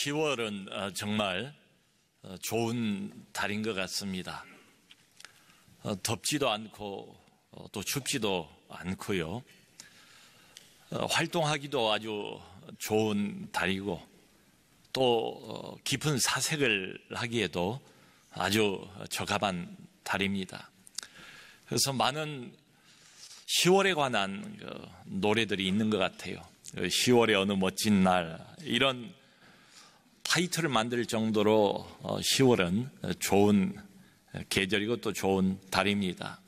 10월은 정말 좋은 달인 것 같습니다. 덥지도 않고 또 춥지도 않고요. 활동하기도 아주 좋은 달이고 또 깊은 사색을 하기에도 아주 적합한 달입니다. 그래서 많은 10월에 관한 노래들이 있는 것 같아요. 10월의 어느 멋진 날, 이런 타이틀을 만들 정도로 10월은 좋은 계절이고 또 좋은 달입니다.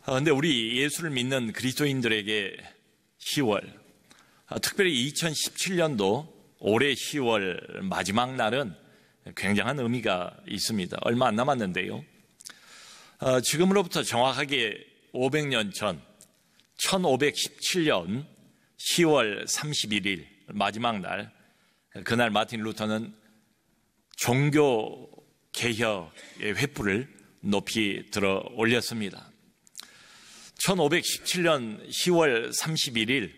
그런데 우리 예수를 믿는 그리스도인들에게 10월, 특별히 2017년도 올해 10월 마지막 날은 굉장한 의미가 있습니다. 얼마 안 남았는데요. 지금으로부터 정확하게 500년 전 1517년 10월 31일 마지막 날, 그날 마틴 루터는 종교 개혁의 횃불을 높이 들어 올렸습니다. 1517년 10월 31일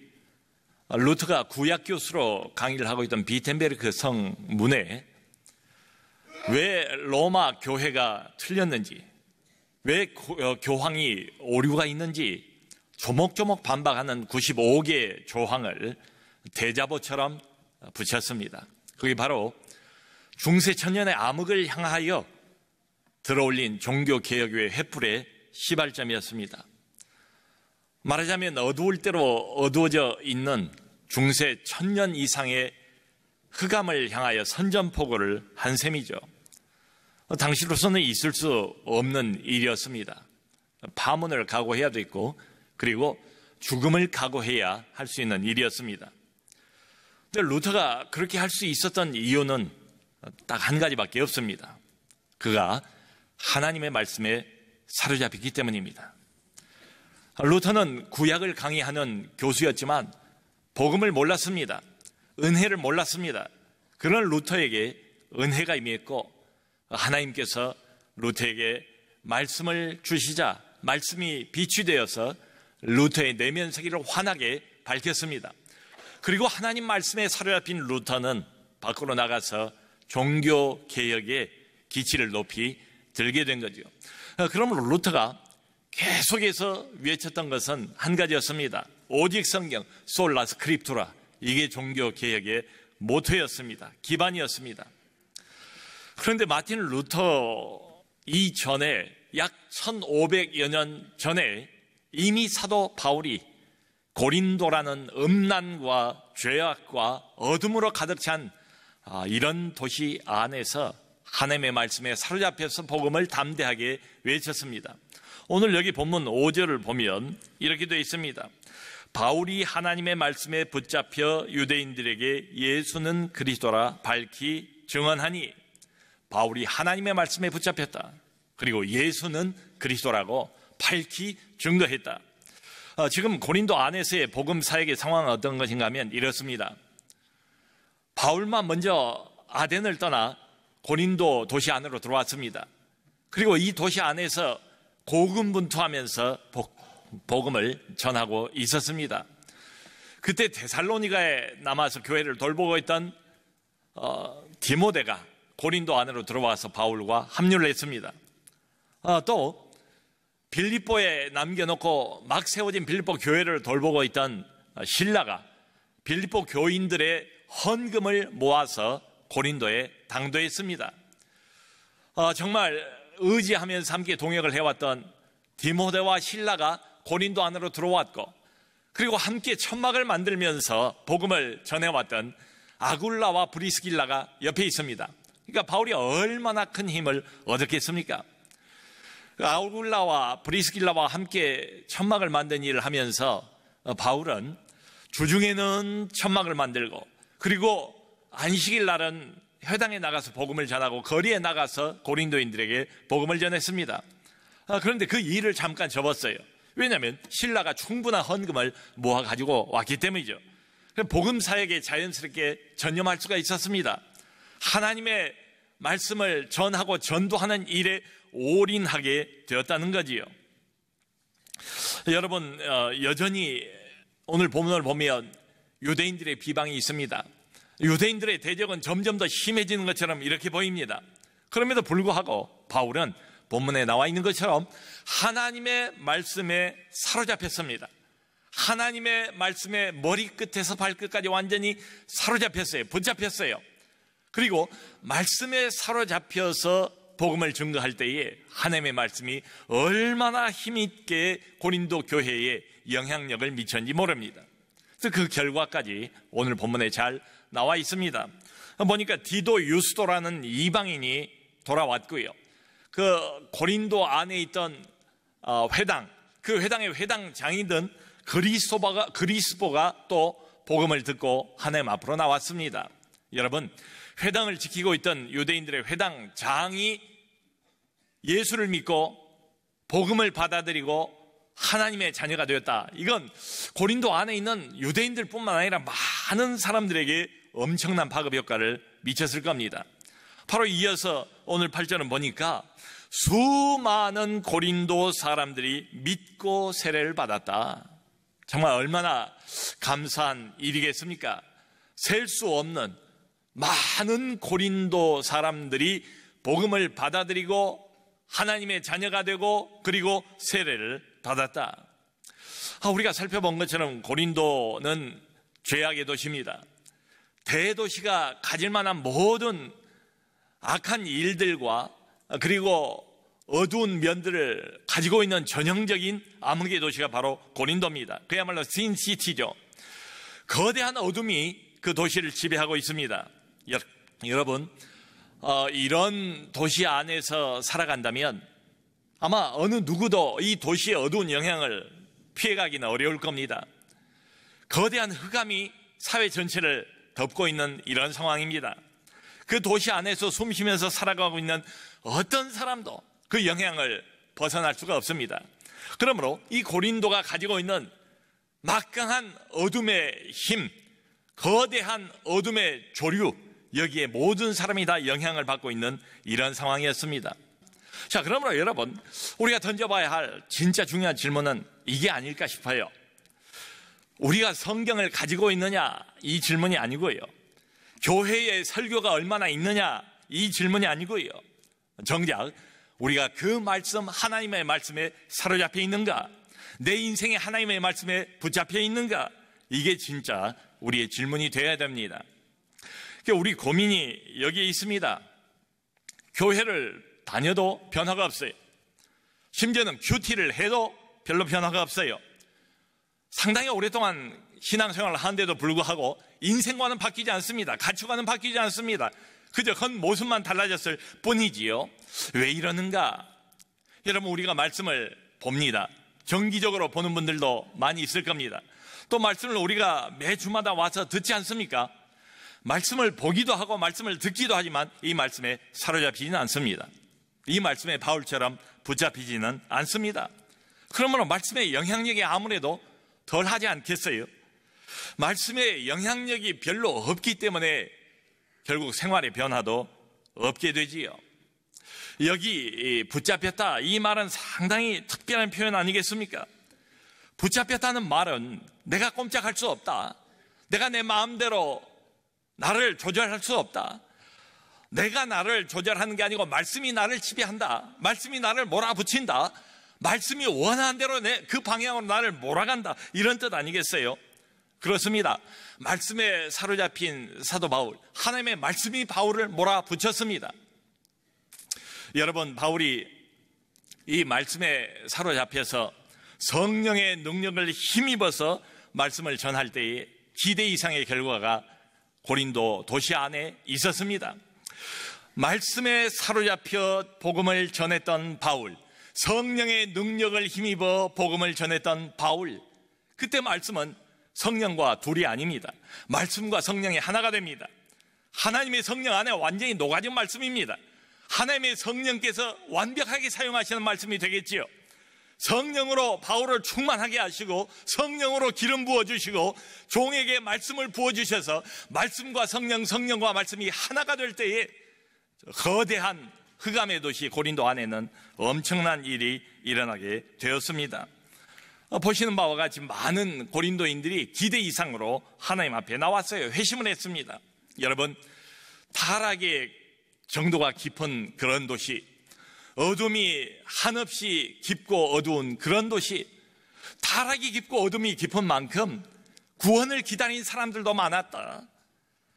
루터가 구약 교수로 강의를 하고 있던 비텐베르크 성 문에 왜 로마 교회가 틀렸는지, 왜 교황이 오류가 있는지 조목조목 반박하는 95개 조항을 대자보처럼 붙였습니다. 그게 바로 중세 천년의 암흑을 향하여 들어올린 종교개혁의 횃불의 시발점이었습니다. 말하자면 어두울 대로 어두워져 있는 중세 천년 이상의 흑암을 향하여 선전포고를 한 셈이죠. 당시로서는 있을 수 없는 일이었습니다. 파문을 각오해야 됐고, 그리고 죽음을 각오해야 할 수 있는 일이었습니다. 근데 루터가 그렇게 할 수 있었던 이유는 딱 한 가지밖에 없습니다. 그가 하나님의 말씀에 사로잡혔기 때문입니다. 루터는 구약을 강의하는 교수였지만 복음을 몰랐습니다. 은혜를 몰랐습니다. 그런 루터에게 은혜가 임했고 하나님께서 루터에게 말씀을 주시자 말씀이 빛이 되어서 루터의 내면 세계를 환하게 밝혔습니다. 그리고 하나님 말씀에 사로잡힌 루터는 밖으로 나가서 종교 개혁의 기치를 높이 들게 된 거죠. 그러므로 루터가 계속해서 외쳤던 것은 한 가지였습니다. 오직 성경, 솔라 스크립투라. 이게 종교 개혁의 모토였습니다. 기반이었습니다. 그런데 마틴 루터 이전에 약 1500여 년 전에 이미 사도 바울이 고린도라는 음란과 죄악과 어둠으로 가득 찬 이런 도시 안에서 하나님의 말씀에 사로잡혀서 복음을 담대하게 외쳤습니다. 오늘 여기 본문 5절을 보면 이렇게 되어 있습니다. 바울이 하나님의 말씀에 붙잡혀 유대인들에게 예수는 그리스도라 밝히 증언하니, 바울이 하나님의 말씀에 붙잡혔다. 그리고 예수는 그리스도라고 밝히 증거했다. 지금 고린도 안에서의 복음 사역의 상황은 어떤 것인가 하면 이렇습니다. 바울만 먼저 아덴을 떠나 고린도 도시 안으로 들어왔습니다. 그리고 이 도시 안에서 고군분투하면서 복음을 전하고 있었습니다. 그때 데살로니가에 남아서 교회를 돌보고 있던 디모데가 고린도 안으로 들어와서 바울과 합류를 했습니다. 또 빌립보에 남겨놓고 막 세워진 빌립보 교회를 돌보고 있던 실라가 빌립보 교인들의 헌금을 모아서 고린도에 당도했습니다. 정말 의지하면서 함께 동역을 해왔던 디모데와 실라가 고린도 안으로 들어왔고, 그리고 함께 천막을 만들면서 복음을 전해왔던 아굴라와 브리스길라가 옆에 있습니다. 그러니까 바울이 얼마나 큰 힘을 얻었겠습니까? 아굴라와 브리스길라와 함께 천막을 만든 일을 하면서 바울은 주중에는 천막을 만들고, 그리고 안식일 날은 회당에 나가서 복음을 전하고 거리에 나가서 고린도인들에게 복음을 전했습니다. 그런데 그 일을 잠깐 접었어요. 왜냐하면 신라가 충분한 헌금을 모아가지고 왔기 때문이죠. 복음 사역에 자연스럽게 전념할 수가 있었습니다. 하나님의 말씀을 전하고 전도하는 일에 올인하게 되었다는 거지요. 여러분, 여전히 오늘 본문을 보면 유대인들의 비방이 있습니다. 유대인들의 대적은 점점 더 심해지는 것처럼 이렇게 보입니다. 그럼에도 불구하고 바울은 본문에 나와 있는 것처럼 하나님의 말씀에 사로잡혔습니다. 하나님의 말씀에 머리끝에서 발끝까지 완전히 사로잡혔어요. 붙잡혔어요. 그리고 말씀에 사로잡혀서 복음을 증거할 때에 하나님의 말씀이 얼마나 힘있게 고린도 교회에 영향력을 미쳤는지 모릅니다. 그래서 그 결과까지 오늘 본문에 잘 나와 있습니다. 보니까 디도 유스도라는 이방인이 돌아왔고요. 그 고린도 안에 있던 회당, 그 회당의 회당장이든 그리스보가 또 복음을 듣고 하나님 앞으로 나왔습니다. 여러분, 회당을 지키고 있던 유대인들의 회당장이 예수를 믿고 복음을 받아들이고 하나님의 자녀가 되었다. 이건 고린도 안에 있는 유대인들뿐만 아니라 많은 사람들에게 엄청난 파급 효과를 미쳤을 겁니다. 바로 이어서 오늘 8절은 보니까 수많은 고린도 사람들이 믿고 세례를 받았다. 정말 얼마나 감사한 일이겠습니까? 셀 수 없는 많은 고린도 사람들이 복음을 받아들이고 하나님의 자녀가 되고 그리고 세례를 받았다. 우리가 살펴본 것처럼 고린도는 죄악의 도시입니다. 대도시가 가질 만한 모든 악한 일들과 그리고 어두운 면들을 가지고 있는 전형적인 암흑의 도시가 바로 고린도입니다. 그야말로 신시티죠. 거대한 어둠이 그 도시를 지배하고 있습니다. 여러분, 이런 도시 안에서 살아간다면 아마 어느 누구도 이 도시의 어두운 영향을 피해가기는 어려울 겁니다. 거대한 흑암이 사회 전체를 덮고 있는 이런 상황입니다. 그 도시 안에서 숨쉬면서 살아가고 있는 어떤 사람도 그 영향을 벗어날 수가 없습니다. 그러므로 이 고린도가 가지고 있는 막강한 어둠의 힘, 거대한 어둠의 조류, 여기에 모든 사람이 다 영향을 받고 있는 이런 상황이었습니다. 자, 그러므로 여러분, 우리가 던져봐야 할 진짜 중요한 질문은 이게 아닐까 싶어요. 우리가 성경을 가지고 있느냐, 이 질문이 아니고요. 교회의 설교가 얼마나 있느냐, 이 질문이 아니고요. 정작 우리가 그 말씀, 하나님의 말씀에 사로잡혀 있는가, 내 인생에 하나님의 말씀에 붙잡혀 있는가, 이게 진짜 우리의 질문이 되어야 됩니다. 우리 고민이 여기에 있습니다. 교회를 다녀도 변화가 없어요. 심지어는 큐티를 해도 별로 변화가 없어요. 상당히 오랫동안 신앙생활을 하는데도 불구하고 인생관은 바뀌지 않습니다. 가치관은 바뀌지 않습니다. 그저 겉모습만 달라졌을 뿐이지요. 왜 이러는가? 여러분, 우리가 말씀을 봅니다. 정기적으로 보는 분들도 많이 있을 겁니다. 또 말씀을 우리가 매주마다 와서 듣지 않습니까? 말씀을 보기도 하고 말씀을 듣기도 하지만 이 말씀에 사로잡히지는 않습니다. 이 말씀에 바울처럼 붙잡히지는 않습니다. 그러므로 말씀의 영향력이 아무래도 덜하지 않겠어요? 말씀의 영향력이 별로 없기 때문에 결국 생활의 변화도 없게 되지요. 여기 붙잡혔다, 이 말은 상당히 특별한 표현 아니겠습니까? 붙잡혔다는 말은 내가 꼼짝할 수 없다, 내가 내 마음대로 나를 조절할 수 없다, 내가 나를 조절하는 게 아니고 말씀이 나를 지배한다, 말씀이 나를 몰아붙인다, 말씀이 원하는 대로 그 방향으로 나를 몰아간다, 이런 뜻 아니겠어요? 그렇습니다. 말씀에 사로잡힌 사도 바울, 하나님의 말씀이 바울을 몰아붙였습니다. 여러분, 바울이 이 말씀에 사로잡혀서 성령의 능력을 힘입어서 말씀을 전할 때에 기대 이상의 결과가 고린도 도시 안에 있었습니다. 말씀에 사로잡혀 복음을 전했던 바울, 성령의 능력을 힘입어 복음을 전했던 바울, 그때 말씀은 성령과 둘이 아닙니다. 말씀과 성령이 하나가 됩니다. 하나님의 성령 안에 완전히 녹아진 말씀입니다. 하나님의 성령께서 완벽하게 사용하시는 말씀이 되겠지요. 성령으로 바울을 충만하게 하시고 성령으로 기름 부어주시고 종에게 말씀을 부어주셔서 말씀과 성령, 성령과 말씀이 하나가 될 때에 거대한 흑암의 도시 고린도 안에는 엄청난 일이 일어나게 되었습니다. 보시는 바와 같이 많은 고린도인들이 기대 이상으로 하나님 앞에 나왔어요. 회심을 했습니다. 여러분, 타락의 정도가 깊은 그런 도시, 어둠이 한없이 깊고 어두운 그런 도시, 타락이 깊고 어둠이 깊은 만큼 구원을 기다린 사람들도 많았다.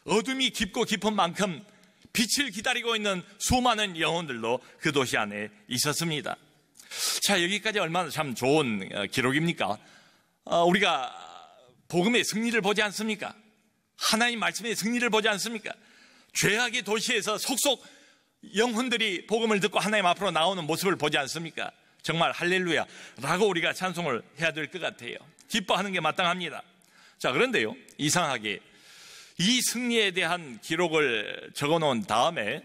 어둠이 깊고 깊은 만큼 빛을 기다리고 있는 수많은 영혼들도 그 도시 안에 있었습니다. 자, 여기까지 얼마나 참 좋은 기록입니까? 우리가 복음의 승리를 보지 않습니까? 하나님 말씀의 승리를 보지 않습니까? 죄악의 도시에서 속속 영혼들이 복음을 듣고 하나님 앞으로 나오는 모습을 보지 않습니까? 정말 할렐루야 라고 우리가 찬송을 해야 될 것 같아요. 기뻐하는 게 마땅합니다. 자, 그런데요, 이상하게 이 승리에 대한 기록을 적어놓은 다음에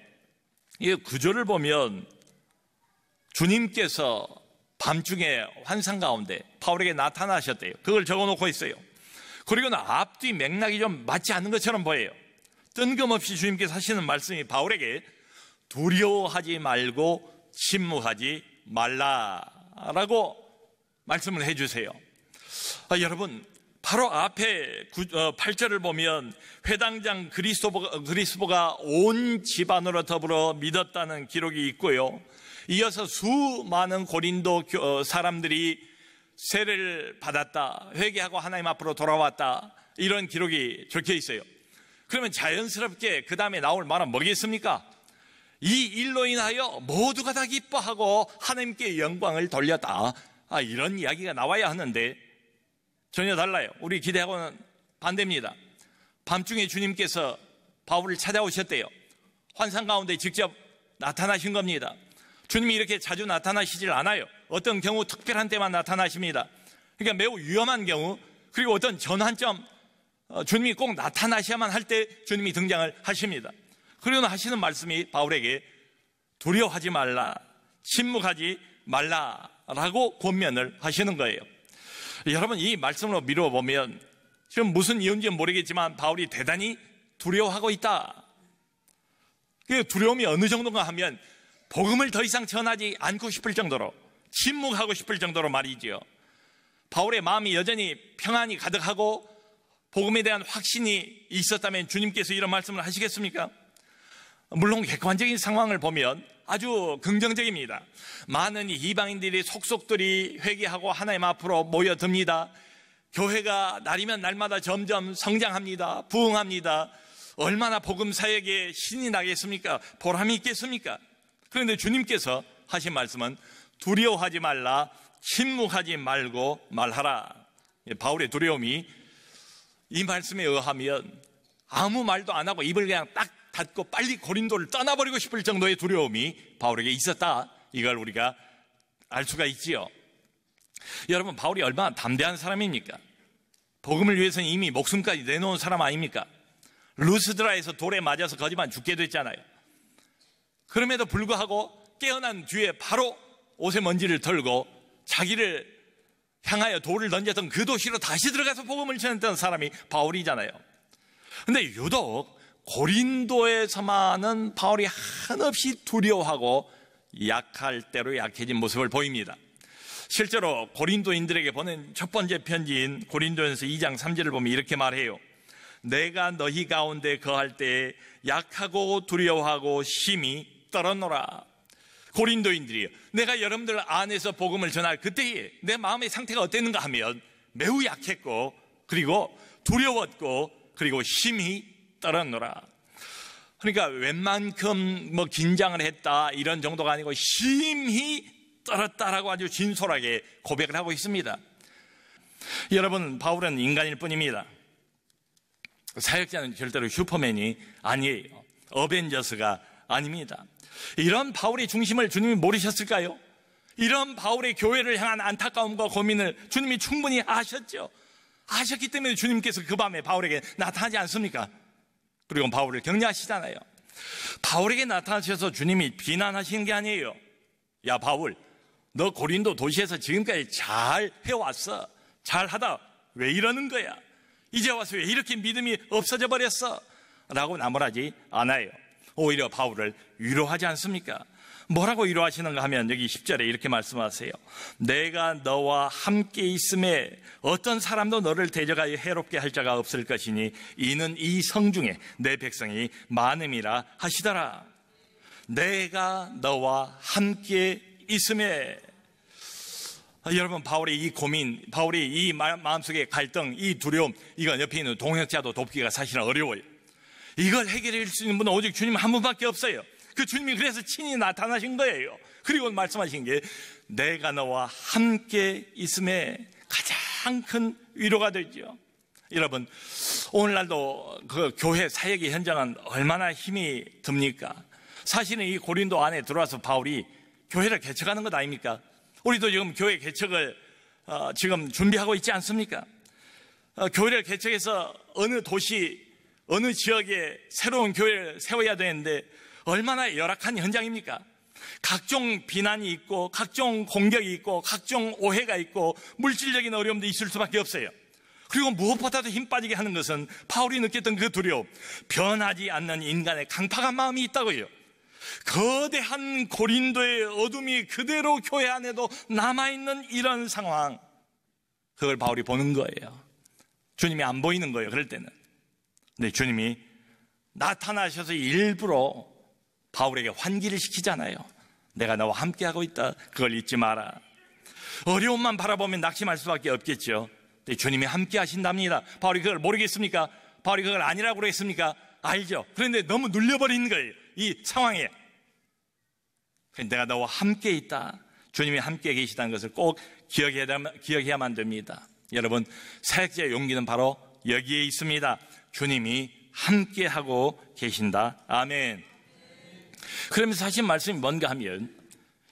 이 구절을 보면 주님께서 밤중에 환상 가운데 바울에게 나타나셨대요. 그걸 적어놓고 있어요. 그리고는 앞뒤 맥락이 좀 맞지 않는 것처럼 보여요. 뜬금없이 주님께서 하시는 말씀이 바울에게 두려워하지 말고 침묵하지 말라라고 말씀을 해주세요. 여러분, 바로 앞에 8절을 보면 회당장 그리스도가 온 집안으로 더불어 믿었다는 기록이 있고요. 이어서 수많은 고린도 사람들이 세례를 받았다, 회개하고 하나님 앞으로 돌아왔다, 이런 기록이 적혀 있어요. 그러면 자연스럽게 그 다음에 나올 말은 뭐겠습니까? 이 일로 인하여 모두가 다 기뻐하고 하나님께 영광을 돌렸다, 이런 이야기가 나와야 하는데 전혀 달라요. 우리 기대하고는 반대입니다. 밤중에 주님께서 바울을 찾아오셨대요. 환상 가운데 직접 나타나신 겁니다. 주님이 이렇게 자주 나타나시질 않아요. 어떤 경우 특별한 때만 나타나십니다. 그러니까 매우 위험한 경우, 그리고 어떤 전환점, 주님이 꼭 나타나셔야만 할 때 주님이 등장을 하십니다. 그리고는 하시는 말씀이 바울에게 두려워하지 말라, 침묵하지 말라라고 권면을 하시는 거예요. 여러분, 이 말씀으로 미루어 보면 지금 무슨 이유인지 모르겠지만 바울이 대단히 두려워하고 있다. 그 두려움이 어느 정도인가 하면 복음을 더 이상 전하지 않고 싶을 정도로, 침묵하고 싶을 정도로 말이지요. 바울의 마음이 여전히 평안이 가득하고 복음에 대한 확신이 있었다면 주님께서 이런 말씀을 하시겠습니까? 물론 객관적인 상황을 보면 아주 긍정적입니다. 많은 이방인들이 속속들이 회개하고 하나님 앞으로 모여듭니다. 교회가 날이면 날마다 점점 성장합니다. 부흥합니다. 얼마나 복음 사역에 신이 나겠습니까? 보람이 있겠습니까? 그런데 주님께서 하신 말씀은 두려워하지 말라, 침묵하지 말고 말하라. 바울의 두려움이 이 말씀에 의하면 아무 말도 안 하고 입을 그냥 딱 닫고 빨리 고린도를 떠나버리고 싶을 정도의 두려움이 바울에게 있었다. 이걸 우리가 알 수가 있지요. 여러분, 바울이 얼마나 담대한 사람입니까? 복음을 위해서는 이미 목숨까지 내놓은 사람 아닙니까? 루스드라에서 돌에 맞아서 거지만 죽게 됐잖아요. 그럼에도 불구하고 깨어난 뒤에 바로 옷에 먼지를 털고 자기를 향하여 돌을 던졌던 그 도시로 다시 들어가서 복음을 전했던 사람이 바울이잖아요. 근데 유독 고린도에서만은 바울이 한없이 두려워하고 약할 대로 약해진 모습을 보입니다. 실제로 고린도인들에게 보낸 첫 번째 편지인 고린도전서 2장 3절을 보면 이렇게 말해요. 내가 너희 가운데 거할 때 약하고 두려워하고 심히 떨었노라. 고린도인들이요, 내가 여러분들 안에서 복음을 전할 그때에 내 마음의 상태가 어땠는가 하면 매우 약했고, 그리고 두려웠고, 그리고 심히 떨었노라. 그러니까 웬만큼 긴장을 했다 이런 정도가 아니고 심히 떨었다라고 아주 진솔하게 고백을 하고 있습니다. 여러분, 바울은 인간일 뿐입니다. 사역자는 절대로 슈퍼맨이 아니에요. 어벤져스가 아닙니다. 이런 바울의 중심을 주님이 모르셨을까요? 이런 바울의 교회를 향한 안타까움과 고민을 주님이 충분히 아셨죠. 아셨기 때문에 주님께서 그 밤에 바울에게 나타나지 않습니까? 그리고 바울을 격려하시잖아요. 바울에게 나타나셔서 주님이 비난하시는 게 아니에요. 야, 바울, 너 고린도 도시에서 지금까지 잘 해왔어. 잘하다 왜 이러는 거야? 이제 와서 왜 이렇게 믿음이 없어져 버렸어? 라고 나무라지 않아요. 오히려 바울을 위로하지 않습니까? 뭐라고 위로하시는가 하면 여기 10절에 이렇게 말씀하세요. 내가 너와 함께 있음에 어떤 사람도 너를 대적하여 해롭게 할 자가 없을 것이니 이는 이 성중에 내 백성이 많음이라 하시더라. 내가 너와 함께 있음에. 여러분, 바울의 이 고민, 바울의 이 마음속의 갈등, 이 두려움, 이건 옆에 있는 동역자도 돕기가 사실은 어려워요. 이걸 해결할 수 있는 분은 오직 주님 한 분밖에 없어요. 그 주님이 그래서 친히 나타나신 거예요. 그리고 말씀하신 게 내가 너와 함께 있음에 가장 큰 위로가 되죠. 여러분, 오늘날도 그 교회 사역의 현장은 얼마나 힘이 듭니까? 사실은 이 고린도 안에 들어와서 바울이 교회를 개척하는 것 아닙니까? 우리도 지금 교회 개척을 지금 준비하고 있지 않습니까? 교회를 개척해서 어느 도시, 어느 지역에 새로운 교회를 세워야 되는데 얼마나 열악한 현장입니까? 각종 비난이 있고 각종 공격이 있고 각종 오해가 있고 물질적인 어려움도 있을 수밖에 없어요. 그리고 무엇보다도 힘 빠지게 하는 것은 바울이 느꼈던 그 두려움, 변하지 않는 인간의 강팍한 마음이 있다고요. 거대한 고린도의 어둠이 그대로 교회 안에도 남아있는 이런 상황, 그걸 바울이 보는 거예요. 주님이 안 보이는 거예요, 그럴 때는. 근데 주님이 나타나셔서 일부러 바울에게 환기를 시키잖아요. 내가 너와 함께하고 있다, 그걸 잊지 마라. 어려움만 바라보면 낙심할 수밖에 없겠죠. 근데 주님이 함께 하신답니다. 바울이 그걸 모르겠습니까? 바울이 그걸 아니라고 그러겠습니까? 알죠. 그런데 너무 눌려버리는 거예요, 이 상황에. 내가 너와 함께 있다, 주님이 함께 계시다는 것을 꼭 기억해야만 됩니다. 여러분, 사역자의 용기는 바로 여기에 있습니다. 주님이 함께하고 계신다. 아멘. 그러면서 하신 말씀이 뭔가 하면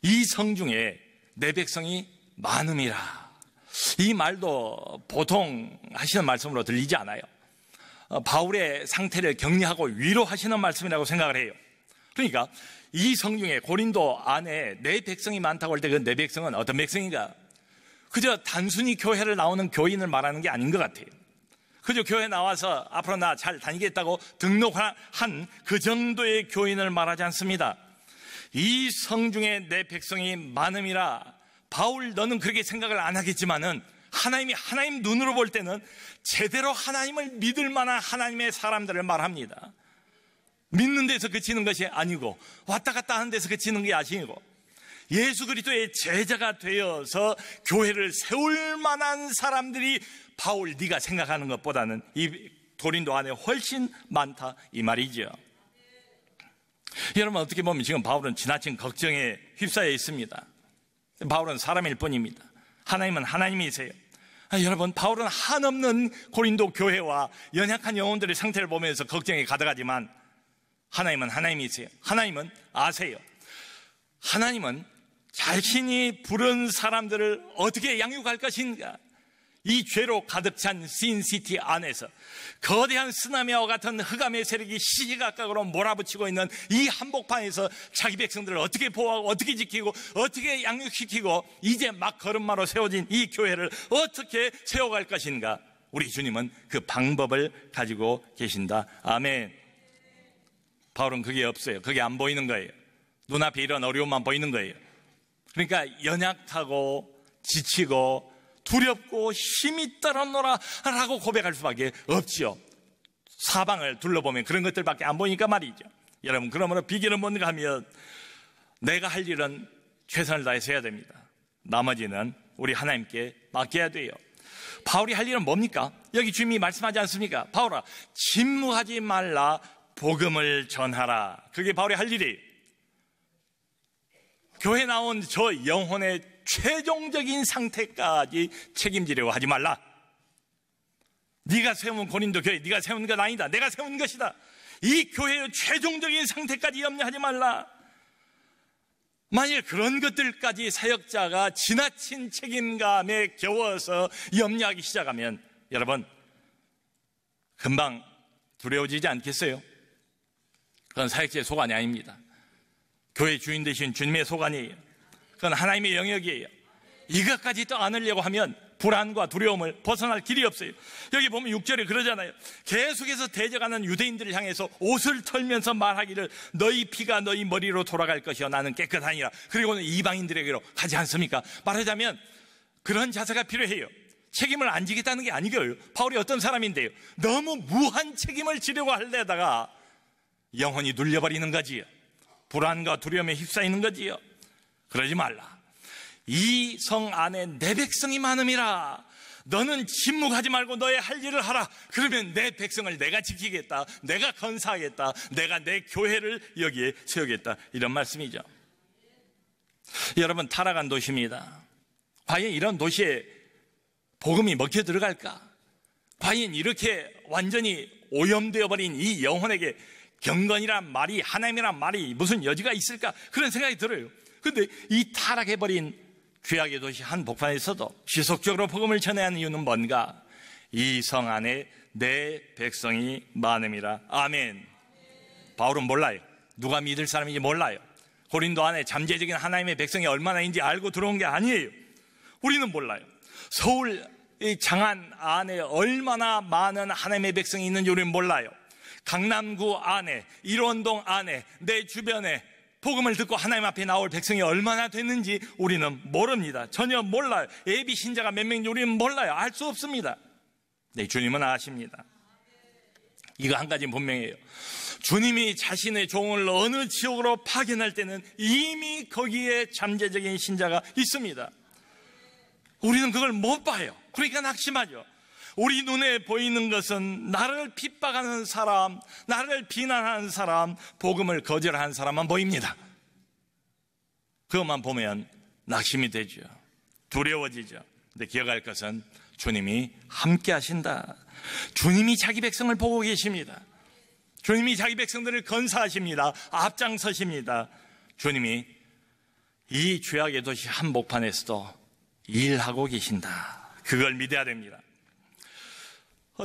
이 성중에 내 백성이 많음이라. 이 말도 보통 하시는 말씀으로 들리지 않아요. 바울의 상태를 격려하고 위로하시는 말씀이라고 생각을 해요. 그러니까 이 성중에 고린도 안에 내 백성이 많다고 할 때 그 내 백성은 어떤 백성인가? 그저 단순히 교회를 나오는 교인을 말하는 게 아닌 것 같아요. 그저 교회 나와서 앞으로 나 잘 다니겠다고 등록한 그 정도의 교인을 말하지 않습니다. 이 성중에 내 백성이 많음이라. 바울, 너는 그렇게 생각을 안 하겠지만은 하나님 눈으로 볼 때는 제대로 하나님을 믿을 만한 하나님의 사람들을 말합니다. 믿는 데서 그치는 것이 아니고 왔다 갔다 하는 데서 그치는 게 아니고 예수 그리스도의 제자가 되어서 교회를 세울 만한 사람들이 바울, 네가 생각하는 것보다는 이 고린도 안에 훨씬 많다, 이 말이죠. 여러분, 어떻게 보면 지금 바울은 지나친 걱정에 휩싸여 있습니다. 바울은 사람일 뿐입니다. 하나님은 하나님이세요. 여러분, 바울은 한없는 고린도 교회와 연약한 영혼들의 상태를 보면서 걱정에 가득하지만 하나님은 하나님이세요. 하나님은 아세요. 하나님은 자신이 부른 사람들을 어떻게 양육할 것인가. 이 죄로 가득 찬 신시티 안에서 거대한 쓰나미와 같은 흑암의 세력이 시시각각으로 몰아붙이고 있는 이 한복판에서 자기 백성들을 어떻게 보호하고 어떻게 지키고 어떻게 양육시키고 이제 막 걸음마로 세워진 이 교회를 어떻게 세워갈 것인가. 우리 주님은 그 방법을 가지고 계신다. 아멘. 바울은 그게 없어요. 그게 안 보이는 거예요. 눈앞에 이런 어려움만 보이는 거예요. 그러니까 연약하고 지치고 두렵고 힘이 떨어노라 라고 고백할 수밖에 없지요. 사방을 둘러보면 그런 것들밖에 안 보이니까 말이죠. 여러분, 그러므로 비결은 뭔가 하면 내가 할 일은 최선을 다해서 해야 됩니다. 나머지는 우리 하나님께 맡겨야 돼요. 바울이 할 일은 뭡니까? 여기 주님이 말씀하지 않습니까? 바울아, 침묵하지 말라, 복음을 전하라. 그게 바울이 할 일이에요. 교회 나온 저 영혼의 최종적인 상태까지 책임지려고 하지 말라. 네가 세운 고린도 교회, 네가 세운 것 아니다. 내가 세운 것이다. 이 교회의 최종적인 상태까지 염려하지 말라. 만일 그런 것들까지 사역자가 지나친 책임감에 겨워서 염려하기 시작하면 여러분, 금방 두려워지지 않겠어요? 그건 사역자의 소관이 아닙니다. 교회 주인 되신 주님의 소관이에요. 그건 하나님의 영역이에요. 이것까지 또 안으려고 하면 불안과 두려움을 벗어날 길이 없어요. 여기 보면 6절에 그러잖아요. 계속해서 대적하는 유대인들을 향해서 옷을 털면서 말하기를 너희 피가 너희 머리로 돌아갈 것이요 나는 깨끗하니라. 그리고는 이방인들에게로 가지 않습니까? 말하자면 그런 자세가 필요해요. 책임을 안 지겠다는 게 아니고요. 바울이 어떤 사람인데요, 너무 무한 책임을 지려고 하려다가 영혼이 눌려버리는 거지요. 불안과 두려움에 휩싸이는 거지요. 그러지 말라. 이 성 안에 내 백성이 많음이라. 너는 침묵하지 말고 너의 할 일을 하라. 그러면 내 백성을 내가 지키겠다, 내가 건사하겠다, 내가 내 교회를 여기에 세우겠다, 이런 말씀이죠. 여러분, 타락한 도시입니다. 과연 이런 도시에 복음이 먹혀 들어갈까? 과연 이렇게 완전히 오염되어 버린 이 영혼에게 경건이란 말이, 하나님이란 말이 무슨 여지가 있을까? 그런 생각이 들어요. 그런데 이 타락해버린 죄악의 도시 한복판에서도 지속적으로 복음을 전해야 하는 이유는 뭔가? 이 성 안에 내 백성이 많음이라. 아멘. 바울은 몰라요. 누가 믿을 사람인지 몰라요. 고린도 안에 잠재적인 하나님의 백성이 얼마나 있는지 알고 들어온 게 아니에요. 우리는 몰라요. 서울 장안 안에 얼마나 많은 하나님의 백성이 있는지 우리는 몰라요. 강남구 안에, 일원동 안에, 내 주변에 복음을 듣고 하나님 앞에 나올 백성이 얼마나 됐는지 우리는 모릅니다. 전혀 몰라요. 예비 신자가 몇 명인지 우리는 몰라요. 알 수 없습니다. 네, 주님은 아십니다. 이거 한 가지는 분명해요. 주님이 자신의 종을 어느 지역으로 파견할 때는 이미 거기에 잠재적인 신자가 있습니다. 우리는 그걸 못 봐요. 그러니까 낙심하죠. 우리 눈에 보이는 것은 나를 핍박하는 사람, 나를 비난하는 사람, 복음을 거절하는 사람만 보입니다. 그것만 보면 낙심이 되죠. 두려워지죠. 근데 기억할 것은 주님이 함께 하신다. 주님이 자기 백성을 보고 계십니다. 주님이 자기 백성들을 건사하십니다. 앞장서십니다. 주님이 이 죄악의 도시 한복판에서도 일하고 계신다. 그걸 믿어야 됩니다.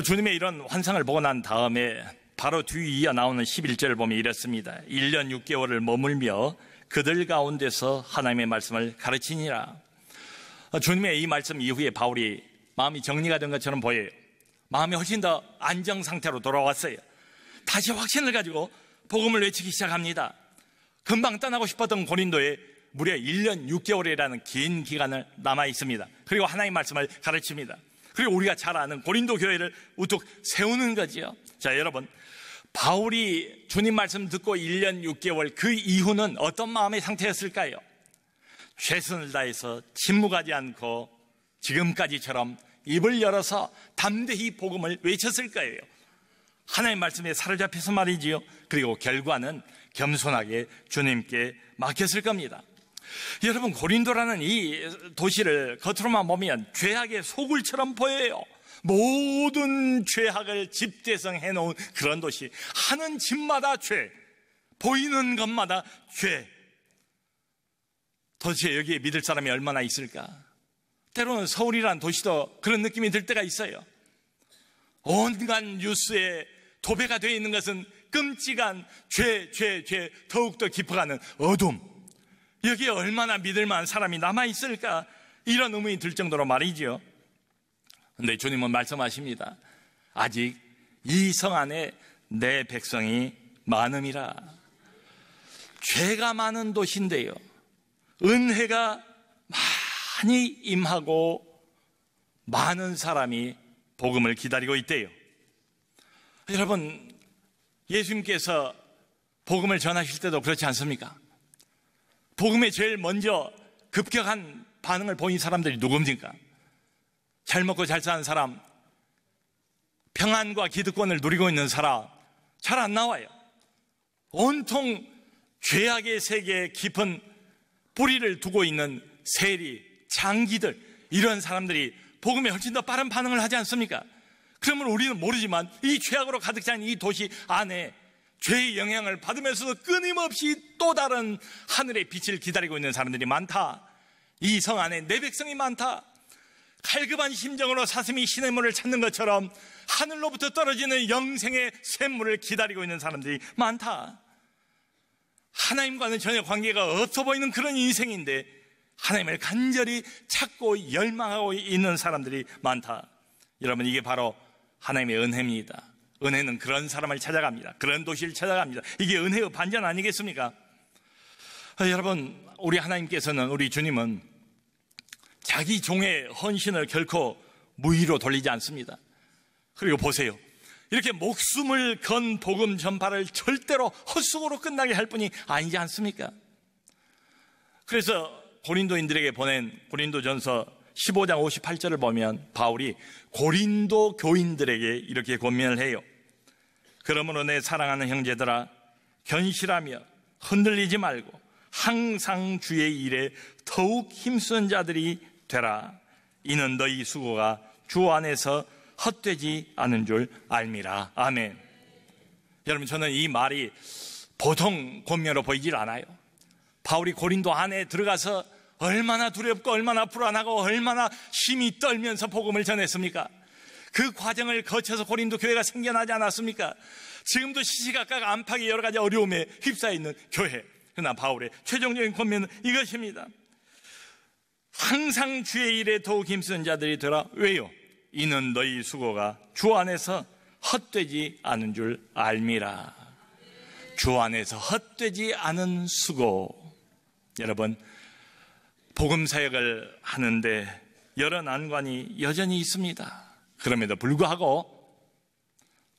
주님의 이런 환상을 보고 난 다음에 바로 뒤이어 나오는 11절을 보면 이렇습니다. 1년 6개월을 머물며 그들 가운데서 하나님의 말씀을 가르치니라. 주님의 이 말씀 이후에 바울이 마음이 정리가 된 것처럼 보여요. 마음이 훨씬 더 안정 상태로 돌아왔어요. 다시 확신을 가지고 복음을 외치기 시작합니다. 금방 떠나고 싶었던 고린도에 무려 1년 6개월이라는 긴 기간을 남아 있습니다. 그리고 하나님의 말씀을 가르칩니다. 그리고 우리가 잘 아는 고린도 교회를 우뚝 세우는 거지요. 자, 여러분, 바울이 주님 말씀 듣고 1년 6개월 그 이후는 어떤 마음의 상태였을까요? 최선을 다해서 침묵하지 않고 지금까지처럼 입을 열어서 담대히 복음을 외쳤을 거예요. 하나님의 말씀에 사로잡혀서 말이지요. 그리고 결과는 겸손하게 주님께 맡겼을 겁니다. 여러분, 고린도라는 이 도시를 겉으로만 보면 죄악의 소굴처럼 보여요. 모든 죄악을 집대성해 놓은 그런 도시. 하는 집마다 죄, 보이는 것마다 죄. 도대체 여기에 믿을 사람이 얼마나 있을까? 때로는 서울이라는 도시도 그런 느낌이 들 때가 있어요. 온갖 뉴스에 도배가 되어 있는 것은 끔찍한 죄, 더욱더 깊어가는 어둠. 여기에 얼마나 믿을 만한 사람이 남아있을까? 이런 의문이 들 정도로 말이죠. 근데 주님은 말씀하십니다. 아직 이 성 안에 내 백성이 많음이라. 죄가 많은 도시인데요, 은혜가 많이 임하고 많은 사람이 복음을 기다리고 있대요. 여러분, 예수님께서 복음을 전하실 때도 그렇지 않습니까? 복음에 제일 먼저 급격한 반응을 보인 사람들이 누굽니까? 잘 먹고 잘 사는 사람, 평안과 기득권을 누리고 있는 사람, 잘 안 나와요. 온통 죄악의 세계에 깊은 뿌리를 두고 있는 세리, 장기들, 이런 사람들이 복음에 훨씬 더 빠른 반응을 하지 않습니까? 그러면 우리는 모르지만 이 죄악으로 가득 찬 이 도시 안에 죄의 영향을 받으면서도 끊임없이 또 다른 하늘의 빛을 기다리고 있는 사람들이 많다. 이 성 안에 내 백성이 많다. 갈급한 심정으로 사슴이 시냇물을 찾는 것처럼 하늘로부터 떨어지는 영생의 샘물을 기다리고 있는 사람들이 많다. 하나님과는 전혀 관계가 없어 보이는 그런 인생인데 하나님을 간절히 찾고 열망하고 있는 사람들이 많다. 여러분, 이게 바로 하나님의 은혜입니다. 은혜는 그런 사람을 찾아갑니다. 그런 도시를 찾아갑니다. 이게 은혜의 반전 아니겠습니까? 여러분, 우리 하나님께서는, 우리 주님은 자기 종의 헌신을 결코 무의로 돌리지 않습니다. 그리고 보세요. 이렇게 목숨을 건 복음 전파를 절대로 헛수고로 끝나게 할 뿐이 아니지 않습니까? 그래서 고린도인들에게 보낸 고린도전서 15장 58절을 보면 바울이 고린도 교인들에게 이렇게 권면을 해요. 그러므로 내 사랑하는 형제들아, 견실하며 흔들리지 말고 항상 주의 일에 더욱 힘쓰는 자들이 되라. 이는 너희 수고가 주 안에서 헛되지 않은 줄 알미라. 아멘. 여러분, 저는 이 말이 보통 권면으로 보이질 않아요. 바울이 고린도 안에 들어가서 얼마나 두렵고 얼마나 불안하고 얼마나 힘이 떨면서 복음을 전했습니까? 그 과정을 거쳐서 고린도 교회가 생겨나지 않았습니까? 지금도 시시각각 안팎의 여러 가지 어려움에 휩싸여 있는 교회. 그러나 바울의 최종적인 권면은 이것입니다. 항상 주의 일에 더욱 힘쓰는 자들이 되라. 왜요? 이는 너희 수고가 주 안에서 헛되지 않은 줄 알미라. 주 안에서 헛되지 않은 수고. 여러분, 복음 사역을 하는데 여러 난관이 여전히 있습니다. 그럼에도 불구하고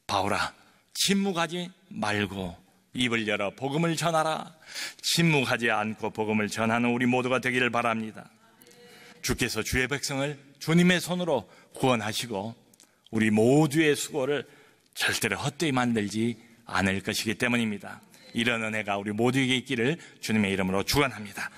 바울아, 침묵하지 말고 입을 열어 복음을 전하라. 침묵하지 않고 복음을 전하는 우리 모두가 되기를 바랍니다. 주께서 주의 백성을 주님의 손으로 구원하시고 우리 모두의 수고를 절대로 헛되이 만들지 않을 것이기 때문입니다. 이런 은혜가 우리 모두에게 있기를 주님의 이름으로 축원합니다.